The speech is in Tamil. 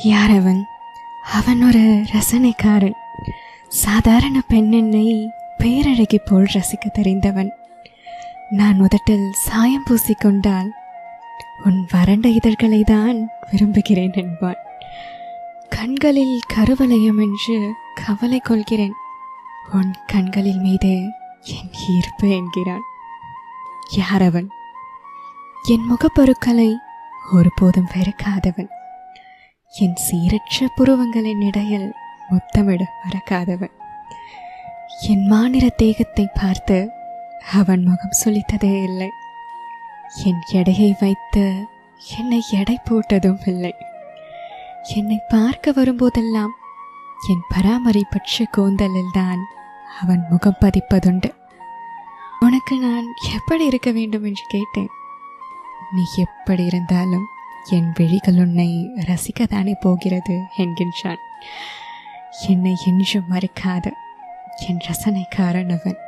யார் அவன்? அவன் ஒரு ரசனைக்காரன். சாதாரண பெண்ணெண்ணை பேரழகி போல் ரசிக்க தெரிந்தவன். நான் உதட்டில் சாயம் பூசிக்கொண்டால் உன் வறண்ட இதழ்களை தான் விரும்புகிறேன் என்பான். கண்களில் கருவளையம் என்று கவலை கொள்கிறேன். உன் கண்களில் மீது என் ஈர்ப்பு என்கிறான். யார் அவன்? என் முகப்பொருட்களை ஒருபோதும் வெறுக்காதவன். என் சீரற்ற புருவங்களின் இடையில் முத்தமிட மறக்காதவன். என் மாநில தேகத்தை பார்த்து அவன் முகம் சுளித்ததே இல்லை. என் எடையை வைத்து என்னை எடை போட்டதும் இல்லை. என்னை பார்க்க வரும்போதெல்லாம் என் பராமரிப்பற்ற கூந்தலில் தான் அவன் முகம் பதிப்பதுண்டு. உனக்கு நான் எப்படி இருக்க வேண்டும் என்று கேட்டேன். நீ எப்படி இருந்தாலும் என் விழிகள் உன்னை ரசிக்கத்தானே போகிறது என்கின்றான். என்னை என்றும் மறுக்காத என் ரசனைக்காரன் அவன்.